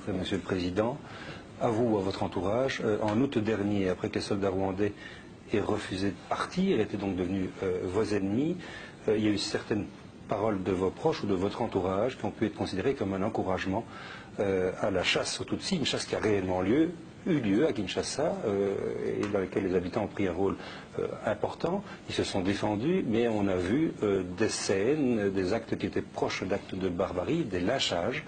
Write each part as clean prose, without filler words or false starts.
Monsieur le Président, à vous ou à votre entourage. En août dernier, après que les soldats rwandais aient refusé de partir, étaient donc devenus vos ennemis, il y a eu certaines paroles de vos proches ou de votre entourage qui ont pu être considérées comme un encouragement à la chasse aux Tutsis, une chasse qui a réellement eu lieu à Kinshasa et dans laquelle les habitants ont pris un rôle important. Ils se sont défendus, mais on a vu des scènes, des actes qui étaient proches d'actes de barbarie, des lynchages,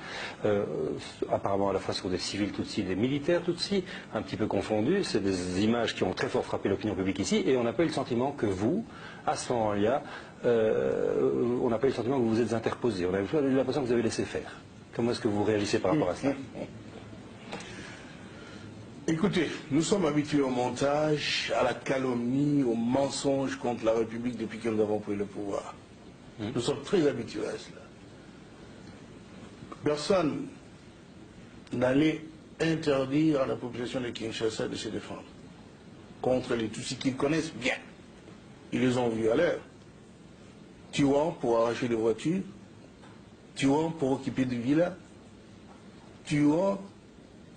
apparemment à la fois sur des civils Tutsis et des militaires Tutsis, un petit peu confondus. C'est des images qui ont très fort frappé l'opinion publique ici, et on n'a pas eu le sentiment que vous, à ce moment-là, on n'a pas eu le sentiment que vous vous êtes interposé. On a eu l'impression que vous avez laissé faire. Comment est-ce que vous réagissez par rapport à ça? Écoutez, nous sommes habitués au montage, à la calomnie, au mensonge contre la République depuis que nous avons pris le pouvoir. Nous sommes très habitués à cela. Personne n'allait interdire à la population de Kinshasa de se défendre contre les Tutsis qu'ils connaissent bien. Ils les ont vus à l'heure. Tuant pour arracher des voitures, tuant pour occuper des villas, tuant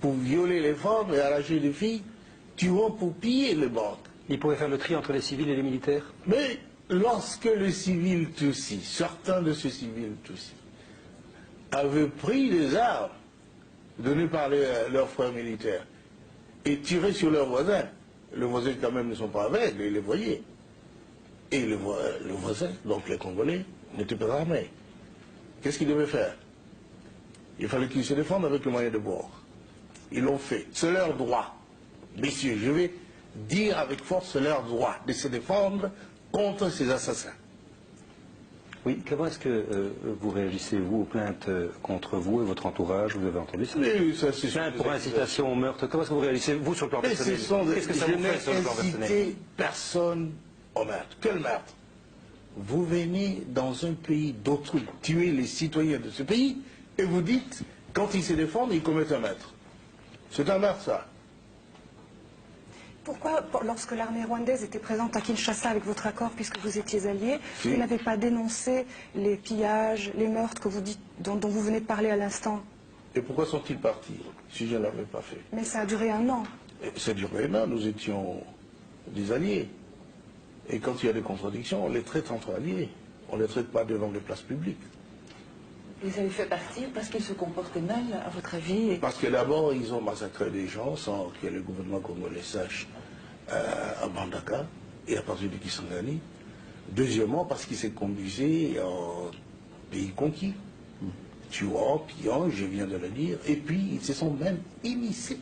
pour violer les femmes et arracher des filles, tuant pour piller les banques. Ils pourraient faire le tri entre les civils et les militaires? Mais lorsque les civils Tutsis, certains de ces civils Tutsis, avaient pris des armes données par leurs frères militaires et tiré sur leurs voisins, les voisins quand même ne sont pas aveugles, ils les voyaient. Et le voisin, donc les Congolais, n'étaient pas armés. Qu'est-ce qu'ils devaient faire? Il fallait qu'ils se défendent avec le moyen de bord. Ils l'ont fait. C'est leur droit. Messieurs, je vais dire avec force, c'est leur droit de se défendre contre ces assassins. Oui, comment est-ce que vous réagissez, vous, aux plaintes contre vous et votre entourage? Vous avez entendu ça? Oui, ça c'est plainte pour incitation au meurtre. Comment est-ce que vous réagissez, vous, sur le plan personnel? Qu'est-ce que ça vous fait sur le plan personnel? Je n'ai incité personne au meurtre. Quel meurtre? Vous venez dans un pays d'autrui, tuer les citoyens de ce pays, et vous dites, quand ils se défendent, ils commettent un meurtre. C'est un meurtre, ça. Pourquoi, lorsque l'armée rwandaise était présente à Kinshasa avec votre accord, puisque vous étiez alliés, vous n'avez pas dénoncé les pillages, les meurtres que vous dites, dont vous venez de parler à l'instant? Et pourquoi sont-ils partis, si je ne l'avais pas fait? Mais ça a duré un an. Ça a duré un an, nous étions des alliés. Et quand il y a des contradictions, on les traite entre alliés. On ne les traite pas devant les places publiques. Ils avaient fait partir parce qu'ils se comportaient mal, à votre avis? Parce que d'abord, ils ont massacré des gens sans que le gouvernement congolais sache à Bandaka et à partir de Kisangani. Deuxièmement, parce qu'ils se conduisaient en pays conquis, tuant, pillant, je viens de le dire, et puis ils se sont même immiscés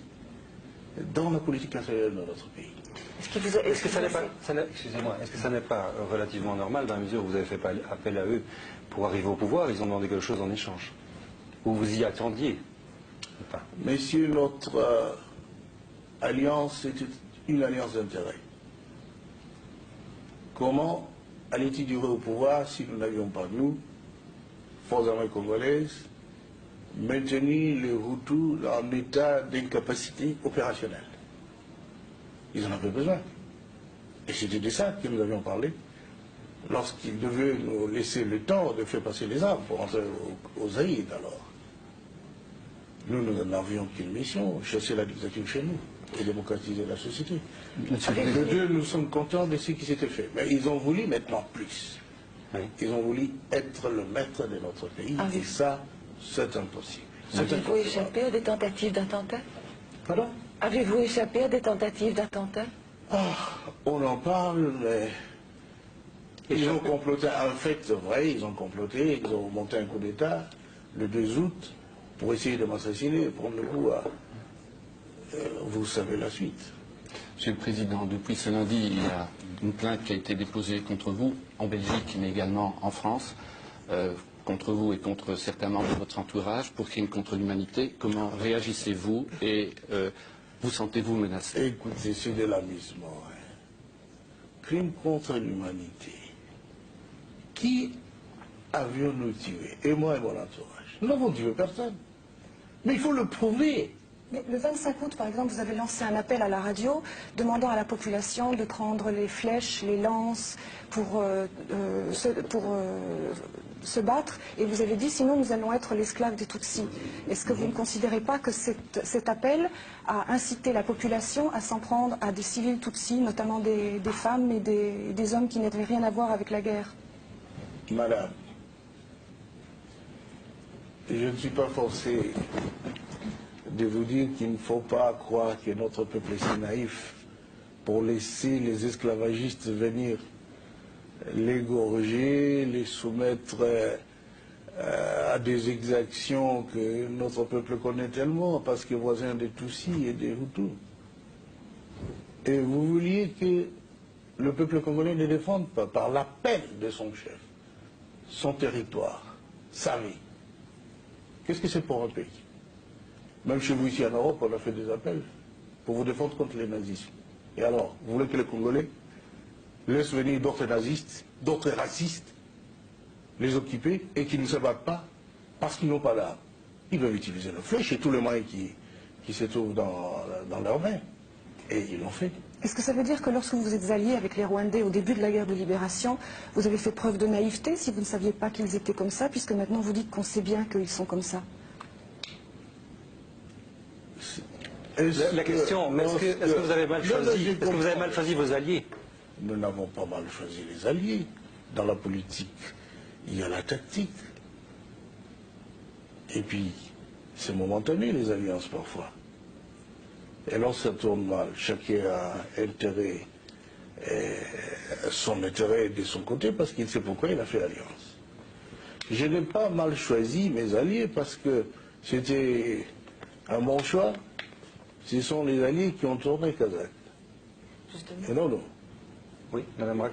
dans la politique intérieure de notre pays. Est-ce que ça n'est pas, excusez-moi, est-ce que ça n'est pas relativement normal dans la mesure où vous avez fait appel à eux pour arriver au pouvoir? Ils ont demandé quelque chose en échange. Ou vous y attendiez? Enfin. Messieurs, notre alliance était une alliance d'intérêt. Comment allait-il durer au pouvoir si nous n'avions pas, nous, forces armées congolaises, maintenu les Hutus en état d'incapacité opérationnelle? Ils en avaient besoin. Et c'était de ça que nous avions parlé lorsqu'ils devaient nous laisser le temps de faire passer les armes pour entrer aux Zaïd alors. Nous n'avions qu'une mission, chasser la dictature chez nous et démocratiser la société. De deux, nous sommes contents de ce qui s'était fait. Mais ils ont voulu maintenant plus. Oui. Ils ont voulu être le maître de notre pays. Et ça, c'est impossible. Avez-vous échappé à des tentatives d'attentat? Pardon? Avez-vous échappé à des tentatives d'attentat? On en parle, mais ils ont comploté. En fait, c'est vrai, ils ont comploté, ils ont monté un coup d'État le 2 août pour essayer de m'assassiner, prendre le coup à... vous savez la suite. Monsieur le Président, depuis ce lundi, il y a une plainte qui a été déposée contre vous, en Belgique, mais également en France, contre vous et contre certains membres de votre entourage, pour crime contre l'humanité. Comment réagissez-vous et vous sentez-vous menacé? Écoutez, c'est de l'amusement. Hein. Crime contre l'humanité. Qui avions-nous tué? Et moi et mon entourage. Nous n'avons tué personne. Mais il faut le prouver. Mais le 25 août, par exemple, vous avez lancé un appel à la radio demandant à la population de prendre les flèches, les lances pour se battre. Et vous avez dit, sinon nous allons être l'esclave des Tutsis. Est-ce que vous ne considérez pas que cet appel a incité la population à s'en prendre à des civils Tutsis, notamment des femmes et des hommes qui n'avaient rien à voir avec la guerre? Madame, je ne suis pas forcé de vous dire qu'il ne faut pas croire que notre peuple est si naïf pour laisser les esclavagistes venir l'égorger, les soumettre à des exactions que notre peuple connaît tellement, parce que voisin des Tutsis et des Hutus. Et vous vouliez que le peuple congolais ne défende pas, par l'appel de son chef, son territoire, sa vie. Qu'est-ce que c'est pour un pays? Même chez vous ici en Europe, on a fait des appels pour vous défendre contre les nazismes. Et alors, vous voulez que les Congolais laissent venir d'autres nazistes, d'autres racistes, les occuper et qu'ils ne se battent pas parce qu'ils n'ont pas d'armes? Ils doivent utiliser leurs flèches et tous les moyens qui se trouvent dans leurs mains. Et ils l'ont fait. Est-ce que ça veut dire que lorsque vous êtes alliés avec les Rwandais au début de la guerre de libération, vous avez fait preuve de naïveté si vous ne saviez pas qu'ils étaient comme ça, puisque maintenant vous dites qu'on sait bien qu'ils sont comme ça? La question, est-ce que vous avez mal choisi, est-ce que vous avez mal choisi vos alliés? Nous n'avons pas mal choisi les alliés. Dans la politique, il y a la tactique. Et puis, c'est momentané les alliances parfois. Et lorsque ça tourne mal, chacun a intérêt, son intérêt de son côté parce qu'il sait pourquoi il a fait alliance. Je n'ai pas mal choisi mes alliés parce que c'était un bon choix. Ce sont les alliés qui ont tourné Kazakh. Justement. Et non, non. Oui, Madame Rack.